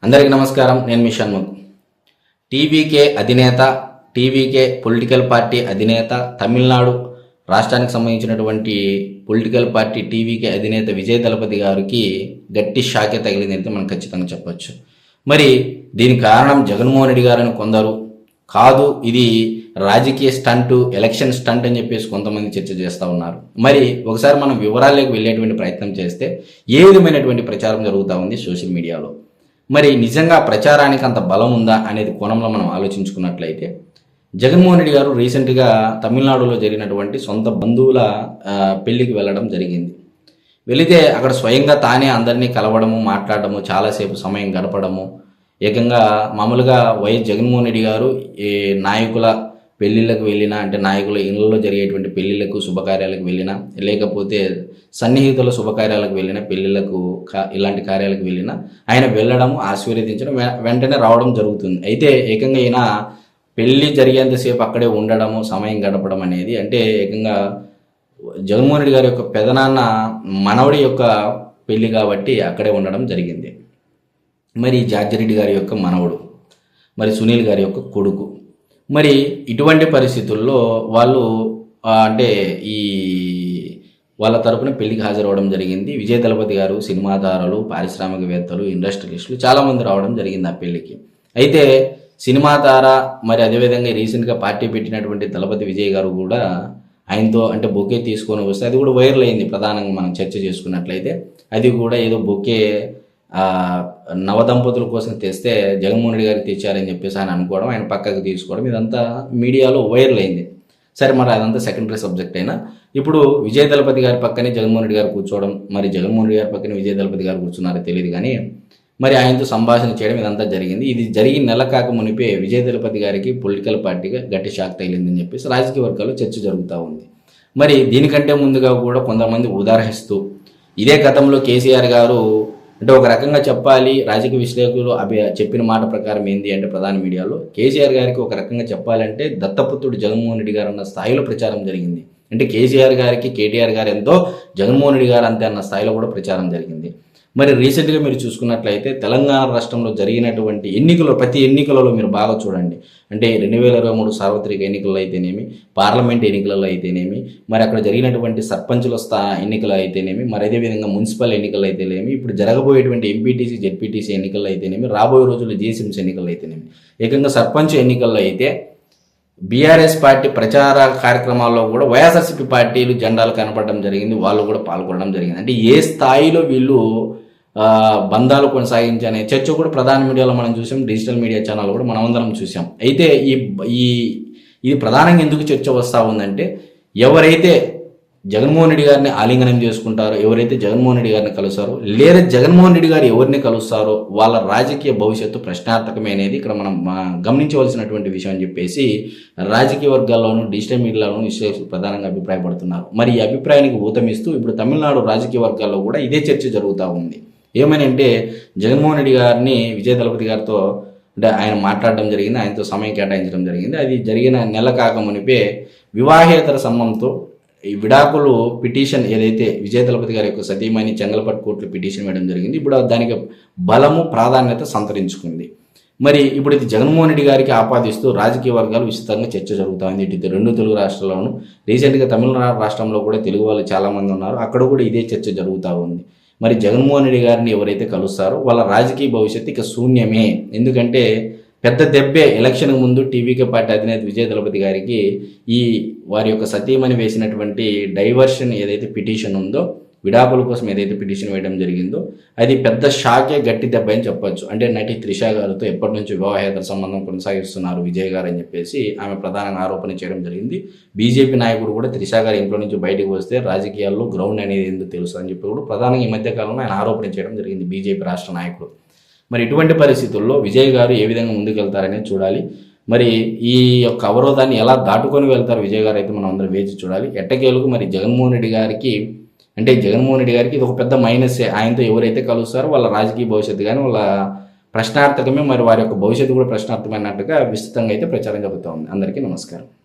అందరికీ నమస్కారం. నేను మీ షణ్ముఖ్. టీవీకే అధినేత, టీవీకే పొలిటికల్ పార్టీ అధినేత, తమిళనాడు రాష్ట్రానికి సంబంధించినటువంటి పొలిటికల్ పార్టీ టీవీకే అధినేత విజయ్ దళపతి గారికి గట్టి షాకే తగిలిందైతే మనం ఖచ్చితంగా చెప్పొచ్చు. మరి దీనికి కారణం జగన్మోహన్ రెడ్డి గారని కొందరు, కాదు ఇది రాజకీయ స్టంటు, ఎలక్షన్ స్టంట్ అని చెప్పేసి కొంతమంది చర్చ చేస్తూ ఉన్నారు. మరి ఒకసారి మనం వివరాల్లోకి వెళ్ళేటువంటి ప్రయత్నం చేస్తే ఏ విధమైనటువంటి ప్రచారం జరుగుతూ ఉంది సోషల్ మీడియాలో, మరి నిజంగా ప్రచారానికి అంత బలం ఉందా అనేది కోణంలో మనం ఆలోచించుకున్నట్లయితే, జగన్మోహన్ రెడ్డి గారు రీసెంట్గా తమిళనాడులో జరిగినటువంటి సొంత బంధువుల పెళ్లికి వెళ్ళడం జరిగింది. వెళితే అక్కడ స్వయంగా తానే అందరినీ కలవడము, మాట్లాడడము, చాలాసేపు సమయం గడపడము, ఏకంగా మామూలుగా వైఎస్ జగన్మోహన్ రెడ్డి గారు ఈ నాయకుల పెళ్ళిళ్ళకు వెళ్ళినా, అంటే నాయకుల ఇళ్ళలో జరిగేటువంటి పెళ్ళిళ్ళకు, శుభకార్యాలకు వెళ్ళినా, లేకపోతే సన్నిహితుల శుభకార్యాలకు వెళ్ళినా, పెళ్ళిళ్ళకు ఇలాంటి కార్యాలకు వెళ్ళినా ఆయన వెళ్ళడము, ఆశీర్వదించడం, వెంటనే రావడం జరుగుతుంది. అయితే ఏకంగా ఈయన పెళ్ళి జరిగేంతసేపు అక్కడే ఉండడము, సమయం గడపడం అనేది, అంటే ఏకంగా జగన్మోహన్ రెడ్డి గారి యొక్క పెదనాన్న మనవడి యొక్క పెళ్ళి కాబట్టి అక్కడే ఉండడం జరిగింది. మరి జార్జి రెడ్డి గారి యొక్క మనవడు, మరి సునీల్ గారి యొక్క కొడుకు. మరి ఇటువంటి పరిస్థితుల్లో వాళ్ళు అంటే ఈ వాళ్ళ తరపున పెళ్లికి హాజరవడం జరిగింది. విజయ్ దళపతి గారు, సినిమా తారలు, పారిశ్రామికవేత్తలు, ఇండస్ట్రియలిస్టులు చాలామంది రావడం జరిగింది ఆ పెళ్లికి. అయితే సినిమా తార, మరి అదేవిధంగా రీసెంట్గా పార్టీ పెట్టినటువంటి దళపతి విజయ్ గారు కూడా ఆయనతో అంటే బొకే తీసుకొని వస్తే అది కూడా వైరల్ అయింది. ప్రధానంగా మనం చర్చ చేసుకున్నట్లయితే అది కూడా ఏదో బొకే నవదంపతుల కోసం తెస్తే జగన్మోహన్ రెడ్డి గారికి తెచ్చారని చెప్పేసి ఆయన అనుకోవడం, ఆయన పక్కకు తీసుకోవడం, ఇదంతా మీడియాలో వైరల్ అయింది. సరే, మరి అదంతా సెకండరీ సబ్జెక్ట్ అయినా ఇప్పుడు విజయ్ దళపతి గారి పక్కనే జగన్మోహన్ రెడ్డి గారు కూర్చోవడం, మరి జగన్మోహన్ రెడ్డి గారి పక్కనే విజయ్ దళపతి గారు కూర్చున్నారో తెలియదు కానీ మరి ఆయనతో సంభాషణ చేయడం ఇదంతా జరిగింది. ఇది జరిగి నెల కాక మునిపే విజయ్ దళపతి గారికి పొలిటికల్ పార్టీగా గట్టి షాక్ తగిలిందని చెప్పేసి రాజకీయ వర్గాల్లో చర్చ జరుగుతూ ఉంది. మరి దీనికంటే ముందుగా కూడా కొంతమంది ఉదాహరిస్తూ ఇదే గతంలో కేసీఆర్ గారు, అంటే ఒక రకంగా చెప్పాలి, రాజకీయ విశ్లేషకులు చెప్పిన మాట ప్రకారం ఏంది అంటే ప్రధాన మీడియాలో కేసీఆర్ గారికి ఒక రకంగా చెప్పాలంటే దత్తపుత్రుడు జగన్మోహన్ రెడ్డి గారు అన్న స్థాయిలో ప్రచారం జరిగింది. అంటే కేసీఆర్ గారికి కేటీఆర్ గారు ఎంతో, జగన్మోహన్ రెడ్డి గారు అంతే అన్న స్థాయిలో కూడా ప్రచారం జరిగింది. మరి రీసెంట్గా మీరు చూసుకున్నట్లయితే తెలంగాణ రాష్ట్రంలో జరిగినటువంటి ప్రతి ఎన్నికలలో మీరు బాగా చూడండి, అంటే 2023 సార్వత్రిక ఎన్నికల్లో అయితేనేమి, పార్లమెంట్ ఎన్నికలలో అయితేనేమి, మరి అక్కడ జరిగినటువంటి సర్పంచుల ఎన్నికలు అయితేనేమి, మరి అదేవిధంగా మున్సిపల్ ఎన్నికలు అయితేనేమి, ఇప్పుడు జరగబోయేటువంటి ఎంపీటీసీ, జెడ్పీటీసీ ఎన్నికల్లో అయితేనేమి, రాబోయే రోజుల్లో జీఎస్ఎంసీ ఎన్నికల్లో అయితేనేమి, ఏకంగా సర్పంచ్ ఎన్నికల్లో అయితే బీఆర్ఎస్ పార్టీ ప్రచార కార్యక్రమాల్లో కూడా వైఎస్ఆర్సీపీ పార్టీలు జెండాలు కనపడడం జరిగింది, వాళ్ళు కూడా పాల్గొనడం జరిగింది. అంటే ఏ స్థాయిలో వీళ్ళు బంధాలు కొనసాగించనే చర్చ కూడా ప్రధాన మీడియాలో మనం చూసాం, డిజిటల్ మీడియా ఛానల్ కూడా మనం అందరం చూసాం. అయితే ఇది ప్రధానంగా ఎందుకు చర్చ వస్తూ ఉందంటే, ఎవరైతే జగన్మోహన్ రెడ్డి గారిని ఆలింగనం చేసుకుంటారో, ఎవరైతే జగన్మోహన్ రెడ్డి గారిని కలుస్తారో, లేదా జగన్మోహన్ రెడ్డి గారు ఎవరిని కలుస్తారో వాళ్ళ రాజకీయ భవిష్యత్తు ప్రశ్నార్థకమే అనేది ఇక్కడ మనం గమనించవలసినటువంటి విషయం అని చెప్పేసి రాజకీయ వర్గాల్లోనూ డిజిటల్ మీడియాలోనూ విశ్లేషకులు ప్రధానంగా అభిప్రాయపడుతున్నారు. మరి ఈ అభిప్రాయానికి ఊతమిస్తూ ఇప్పుడు తమిళనాడు రాజకీయ వర్గాల్లో కూడా ఇదే చర్చ జరుగుతూ ఉంది. ఏమని అంటే, జగన్మోహన్ రెడ్డి గారిని విజయ్ దళపతి గారితో అంటే ఆయన మాట్లాడడం జరిగింది, ఆయనతో సమయం కేటాయించడం జరిగింది. అది జరిగిన నెల కాక మునిపే వివాహేతర సంబంధంతో ఈ విడాకులు పిటిషన్ ఏదైతే విజయ్ దళపతి గారి యొక్క సతీమణి చెంగల్పట్టు కోర్టులో పిటిషన్ వేయడం జరిగింది. ఇప్పుడు దానికి బలము, ప్రాధాన్యత సంతరించుకుంది. మరి ఇప్పుడు ఇది జగన్మోహన్ రెడ్డి గారికి ఆపాదిస్తూ రాజకీయ వర్గాలు విస్తృతంగా చర్చ జరుగుతుంది. ఇటు రెండు తెలుగు రాష్ట్రాల్లోనూ, రీసెంట్గా తమిళనాడు రాష్ట్రంలో కూడా తెలుగు వాళ్ళు చాలామంది ఉన్నారు, అక్కడ కూడా ఇదే చర్చ జరుగుతూ ఉంది. మరి జగన్మోహన్ రెడ్డి గారిని ఎవరైతే కలుస్తారో వాళ్ళ రాజకీయ భవిష్యత్తు ఇక శూన్యమే. ఎందుకంటే పెద్ద దెబ్బే ఎలక్షన్ ముందు టీవీకే పార్టీ అధినేత విజయ్ దళపతి గారికి ఈ వారి యొక్క సతీమణి వేసినటువంటి డైవర్షన్ ఏదైతే పిటిషన్ ఉందో, విడాకుల కోసం ఏదైతే పిటిషన్ వేయడం జరిగిందో, అది పెద్ద షాకే, గట్టి దెబ్బ అని చెప్పొచ్చు. అంటే నటి త్రిష గారితో ఎప్పటి నుంచి వివాహేతర సంబంధం కొనసాగిస్తున్నారు విజయ్ గారు అని చెప్పేసి ఆమె ప్రధానంగా ఆరోపణ చేయడం జరిగింది. బీజేపీ నాయకుడు కూడా త్రిష గారి ఇంట్లో నుంచి బయటకు వస్తే రాజకీయాల్లో గ్రౌండ్ అనేది ఎందుకు తెలుసు అని చెప్పి కూడా ప్రధానంగా ఈ మధ్యకాలంలో ఆయన ఆరోపణ చేయడం జరిగింది, బీజేపీ రాష్ట్ర నాయకుడు. మరి ఇటువంటి పరిస్థితుల్లో విజయ్ గారు ఏ విధంగా ముందుకెళ్తారనేది చూడాలి. మరి ఈ యొక్క అవరోధాన్ని ఎలా దాటుకొని వెళ్తారు విజయ్ గారు అయితే మనం అందరం వేచి చూడాలి. ఎట్టకేలకు మరి జగన్మోహన్ రెడ్డి గారికి ఇది ఒక పెద్ద మైనసే. ఆయనతో ఎవరైతే కలుస్తారో వాళ్ళ రాజకీయ భవిష్యత్తు కానీ వాళ్ళ ప్రశ్నార్థకమే, మరి వారి యొక్క భవిష్యత్తు కూడా ప్రశ్నార్థమైనట్టుగా విస్తృతంగా అయితే ప్రచారం జరుగుతూ ఉంది. అందరికీ నమస్కారం.